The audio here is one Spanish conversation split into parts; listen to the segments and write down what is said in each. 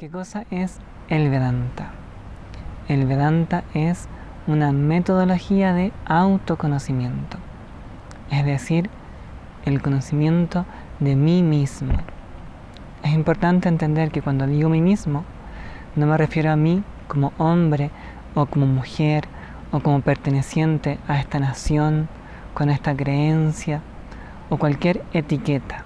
¿Qué cosa es el Vedanta? El Vedanta es una metodología de autoconocimiento, es decir, el conocimiento de mí mismo. Es importante entender que cuando digo mí mismo, no me refiero a mí como hombre o como mujer o como perteneciente a esta nación, con esta creencia o cualquier etiqueta.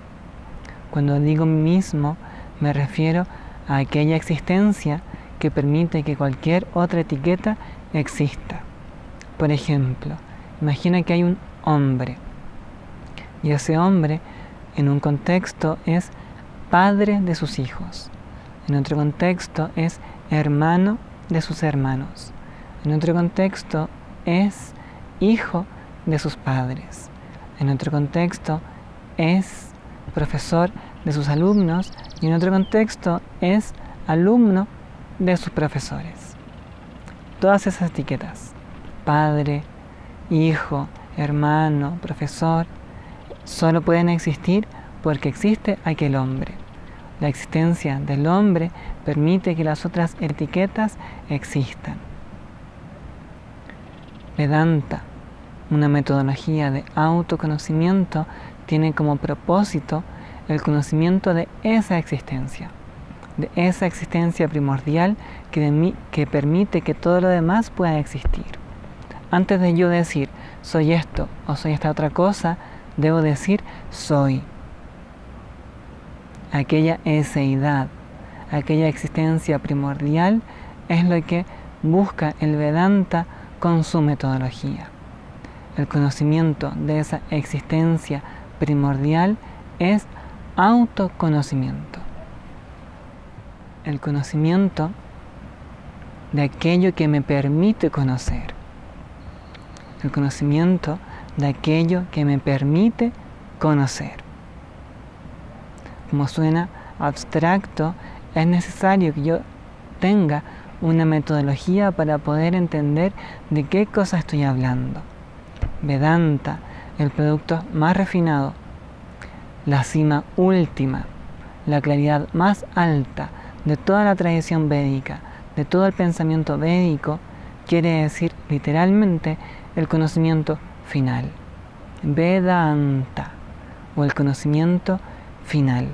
Cuando digo mí mismo, me refiero a aquella existencia que permite que cualquier otra etiqueta exista. Por ejemplo, imagina que hay un hombre y ese hombre en un contexto es padre de sus hijos, en otro contexto es hermano de sus hermanos, en otro contexto es hijo de sus padres, en otro contexto es profesor de sus alumnos y en otro contexto es alumno de sus profesores. Todas esas etiquetas, padre, hijo, hermano, profesor, solo pueden existir porque existe aquel hombre. La existencia del hombre permite que las otras etiquetas existan. Vedanta, una metodología de autoconocimiento, tiene como propósito el conocimiento de esa existencia primordial que permite que todo lo demás pueda existir. Antes de yo decir soy esto o soy esta otra cosa, debo decir soy. Aquella eseidad, aquella existencia primordial es lo que busca el Vedanta con su metodología. El conocimiento de esa existencia primordial es autoconocimiento. El conocimiento de aquello que me permite conocer. El conocimiento de aquello que me permite conocer. Como suena abstracto, es necesario que yo tenga una metodología para poder entender de qué cosa estoy hablando. Vedanta, el producto más refinado, la cima última, la claridad más alta de toda la tradición védica, de todo el pensamiento védico, quiere decir literalmente el conocimiento final. Vedanta, o el conocimiento final.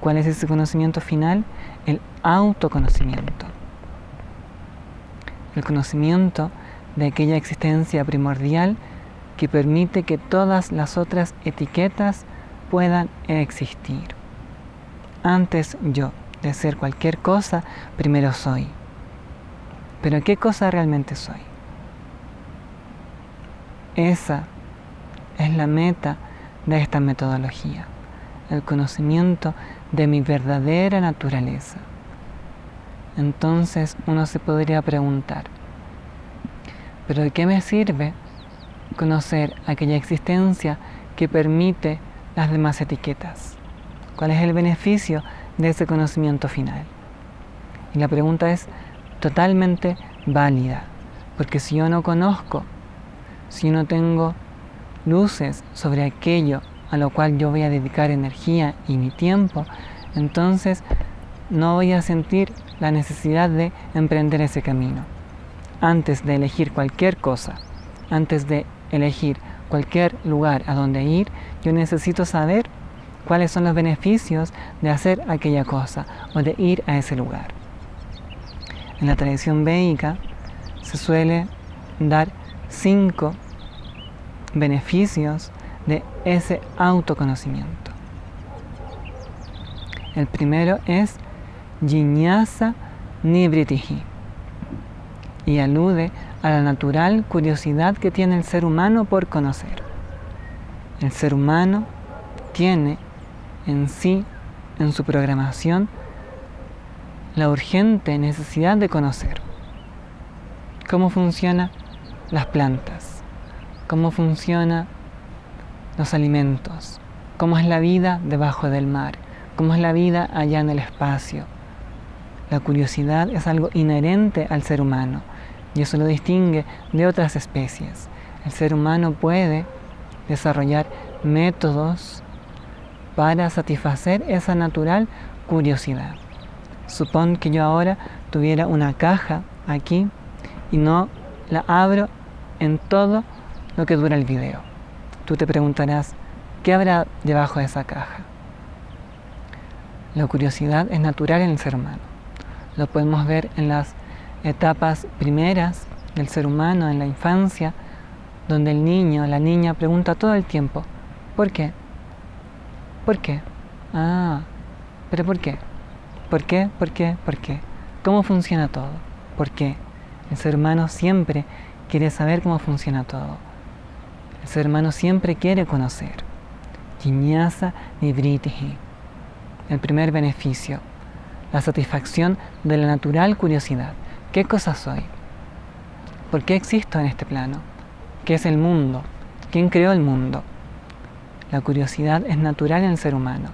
¿Cuál es ese conocimiento final? El autoconocimiento. El conocimiento de aquella existencia primordial que permite que todas las otras etiquetas puedan existir. Antes yo de ser cualquier cosa, primero soy. Pero ¿qué cosa realmente soy? Esa es la meta de esta metodología, el conocimiento de mi verdadera naturaleza. Entonces uno se podría preguntar, ¿pero de qué me sirve conocer aquella existencia que permite las demás etiquetas? ¿Cuál es el beneficio de ese conocimiento final? Y la pregunta es totalmente válida, porque si yo no conozco, si yo no tengo luces sobre aquello a lo cual yo voy a dedicar energía y mi tiempo, entonces no voy a sentir la necesidad de emprender ese camino. Antes de elegir cualquier cosa, antes de elegir cualquier lugar a donde ir, yo necesito saber cuáles son los beneficios de hacer aquella cosa o de ir a ese lugar. En la tradición védica se suele dar 5 beneficios de ese autoconocimiento. El primero es Jiñasa Nivrittihi y alude a la natural curiosidad que tiene el ser humano por conocer. El ser humano tiene en sí, en su programación, la urgente necesidad de conocer cómo funcionan las plantas, cómo funcionan los alimentos, cómo es la vida debajo del mar, cómo es la vida allá en el espacio. La curiosidad es algo inherente al ser humano y eso lo distingue de otras especies. El ser humano puede desarrollar métodos para satisfacer esa natural curiosidad. Supón que yo ahora tuviera una caja aquí y no la abro en todo lo que dura el video. Tú te preguntarás, ¿qué habrá debajo de esa caja? La curiosidad es natural en el ser humano. Lo podemos ver en las etapas primeras del ser humano, en la infancia, donde el niño, la niña pregunta todo el tiempo, ¿por qué? ¿Por qué? ¿Pero por qué? ¿Por qué? ¿Por qué? ¿Por qué? ¿Cómo funciona todo? ¿Por qué? El ser humano siempre quiere saber cómo funciona todo. El ser humano siempre quiere conocer. Jiñasa nivritihi. El primer beneficio, la satisfacción de la natural curiosidad. ¿Qué cosa soy? ¿Por qué existo en este plano? ¿Qué es el mundo? ¿Quién creó el mundo? La curiosidad es natural en el ser humano.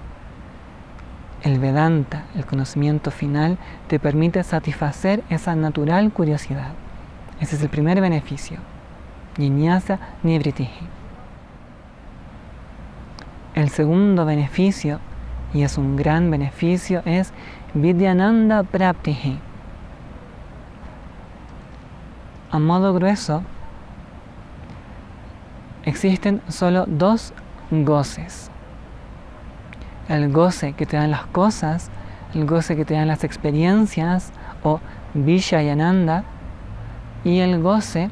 El Vedanta, el conocimiento final, te permite satisfacer esa natural curiosidad. Ese es el primer beneficio. Jiñasa nivritihi. El segundo beneficio, y es un gran beneficio, es Vidyananda Praptihi. A modo grueso, existen solo dos goces. El goce que te dan las cosas, el goce que te dan las experiencias, o Vishayananda, y el goce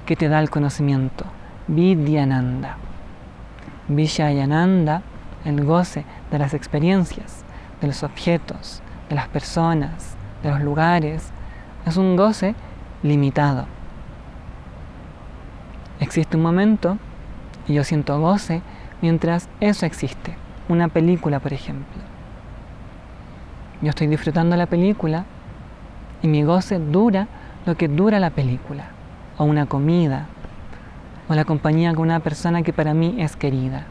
que te da el conocimiento, Vidyananda. Vishayananda, el goce de las experiencias, de los objetos, de las personas, de los lugares, es un goce limitado. Existe un momento y yo siento goce mientras eso existe. Una película, por ejemplo. Yo estoy disfrutando la película y mi goce dura lo que dura la película, o una comida, o la compañía con una persona que para mí es querida.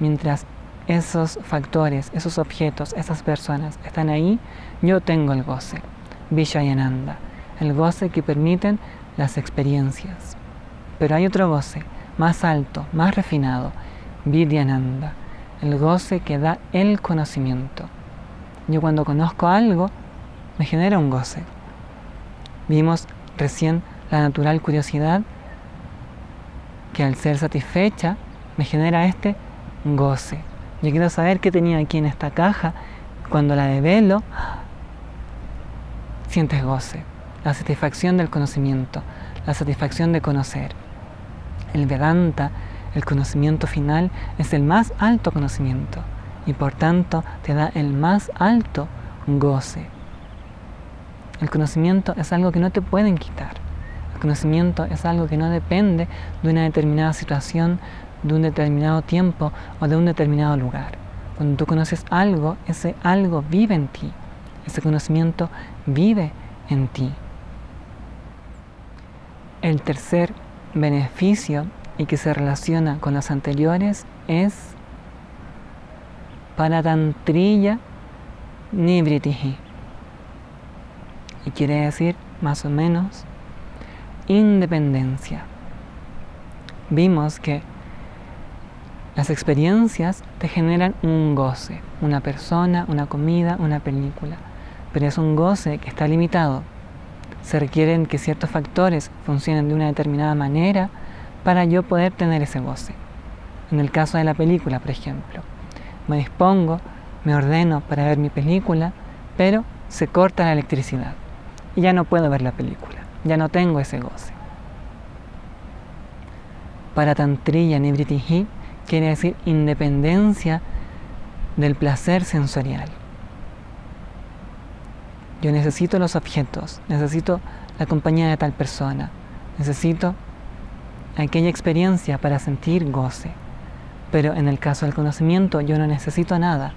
Mientras esos factores, esos objetos, esas personas están ahí, yo tengo el goce, Vishayananda, el goce que permiten las experiencias. Pero hay otro goce, más alto, más refinado, Vidyananda, el goce que da el conocimiento. Yo cuando conozco algo, me genera un goce. Vimos recién la natural curiosidad, que al ser satisfecha, me genera este goce. Yo quiero saber qué tenía aquí en esta caja. Cuando la develo, sientes goce, la satisfacción del conocimiento, la satisfacción de conocer. El Vedanta, el conocimiento final, es el más alto conocimiento y por tanto te da el más alto goce. El conocimiento es algo que no te pueden quitar. El conocimiento es algo que no depende de una determinada situación, de un determinado tiempo o de un determinado lugar. Cuando tú conoces algo, ese algo vive en ti. Ese conocimiento vive en ti. El tercer beneficio, y que se relaciona con los anteriores, es Paratantriya Nivritihi. Y quiere decir, más o menos, independencia. Vimos que las experiencias te generan un goce, una persona, una comida, una película, pero es un goce que está limitado. Se requieren que ciertos factores funcionen de una determinada manera para yo poder tener ese goce. En el caso de la película, por ejemplo, me dispongo, me ordeno para ver mi película, pero se corta la electricidad y ya no puedo ver la película, ya no tengo ese goce. Paratantriya Nivritihi quiere decir independencia del placer sensorial. Yo necesito los objetos, necesito la compañía de tal persona, necesito aquella experiencia para sentir goce. Pero en el caso del conocimiento yo no necesito nada.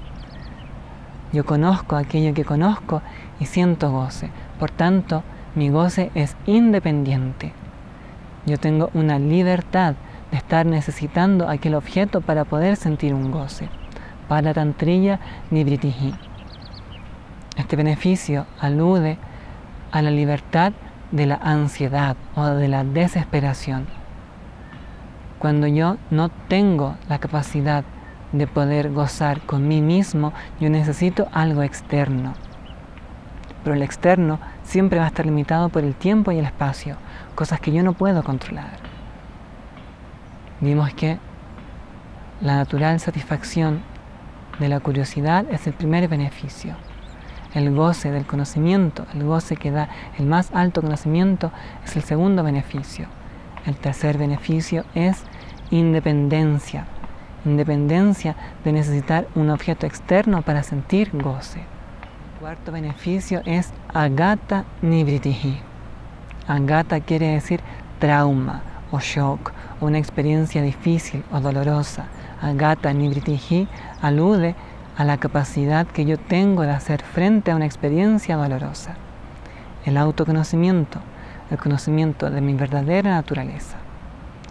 Yo conozco aquello que conozco y siento goce. Por tanto, mi goce es independiente. Yo tengo una libertad de estar necesitando aquel objeto para poder sentir un goce. Paratantriya Nivritihi. Este beneficio alude a la libertad de la ansiedad o de la desesperación. Cuando yo no tengo la capacidad de poder gozar con mí mismo, yo necesito algo externo. pero el externo siempre va a estar limitado por el tiempo y el espacio, cosas que yo no puedo controlar. Vimos que la natural satisfacción de la curiosidad es el primer beneficio. El goce del conocimiento, el goce que da el más alto conocimiento, es el segundo beneficio. El tercer beneficio es independencia. Independencia de necesitar un objeto externo para sentir goce. El cuarto beneficio es agata nivritihi. Agata quiere decir trauma o shock, o una experiencia difícil o dolorosa. Agata nivritihi alude a la capacidad que yo tengo de hacer frente a una experiencia dolorosa. El autoconocimiento, el conocimiento de mi verdadera naturaleza,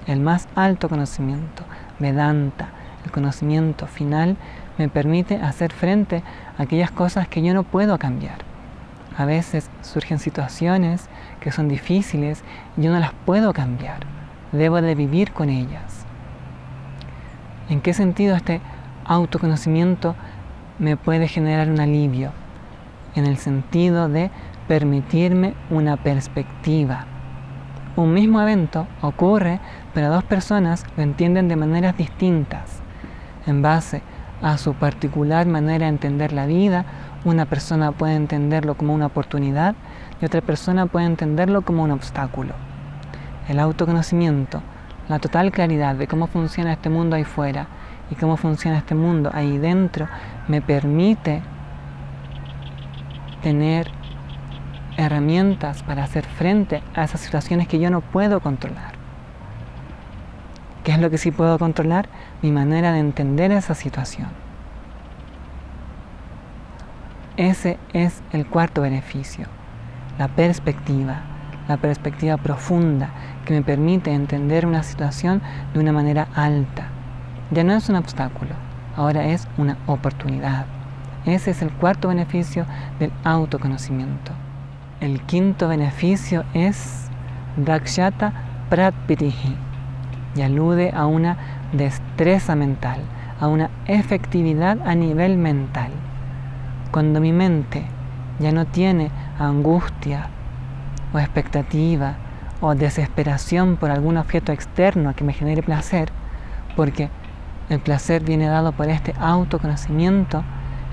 el más alto conocimiento, Vedanta, el conocimiento final, me permite hacer frente a aquellas cosas que yo no puedo cambiar. A veces surgen situaciones que son difíciles y yo no las puedo cambiar. Debo de vivir con ellas. ¿En qué sentido este autoconocimiento me puede generar un alivio? En el sentido de permitirme una perspectiva. Un mismo evento ocurre, pero dos personas lo entienden de maneras distintas. En base a su particular manera de entender la vida, una persona puede entenderlo como una oportunidad y otra persona puede entenderlo como un obstáculo. El autoconocimiento, la total claridad de cómo funciona este mundo ahí fuera y cómo funciona este mundo ahí dentro, me permite tener herramientas para hacer frente a esas situaciones que yo no puedo controlar. ¿Qué es lo que sí puedo controlar? Mi manera de entender esa situación. Ese es el cuarto beneficio, la perspectiva profunda que me permite entender una situación de una manera alta. Ya no es un obstáculo, ahora es una oportunidad. Ese es el cuarto beneficio del autoconocimiento. El quinto beneficio es dakshata pratpitihi y alude a una destreza mental, a una efectividad a nivel mental. Cuando mi mente ya no tiene angustia o expectativa o desesperación por algún objeto externo que me genere placer, porque el placer viene dado por este autoconocimiento,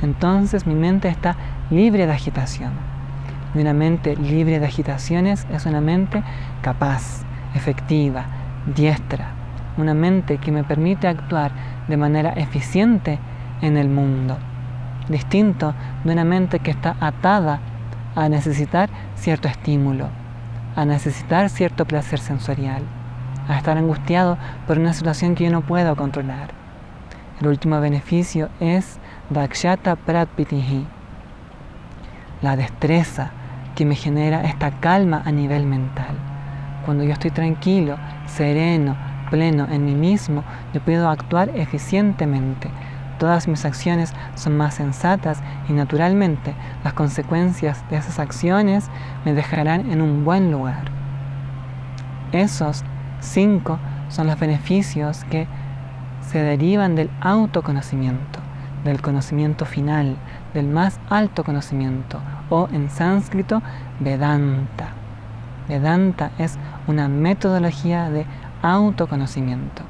entonces mi mente está libre de agitación. Y una mente libre de agitaciones es una mente capaz, efectiva, diestra, una mente que me permite actuar de manera eficiente en el mundo, distinto de una mente que está atada a necesitar cierto estímulo, a necesitar cierto placer sensorial, a estar angustiado por una situación que yo no puedo controlar. El último beneficio es dakshata pratpitihi, la destreza que me genera esta calma a nivel mental. Cuando yo estoy tranquilo, sereno, pleno en mí mismo, yo puedo actuar eficientemente. Todas mis acciones son más sensatas y naturalmente las consecuencias de esas acciones me dejarán en un buen lugar. Esos 5 son los beneficios que se derivan del autoconocimiento, del conocimiento final, del más alto conocimiento, o en sánscrito, Vedanta. Vedanta es una metodología de autoconocimiento.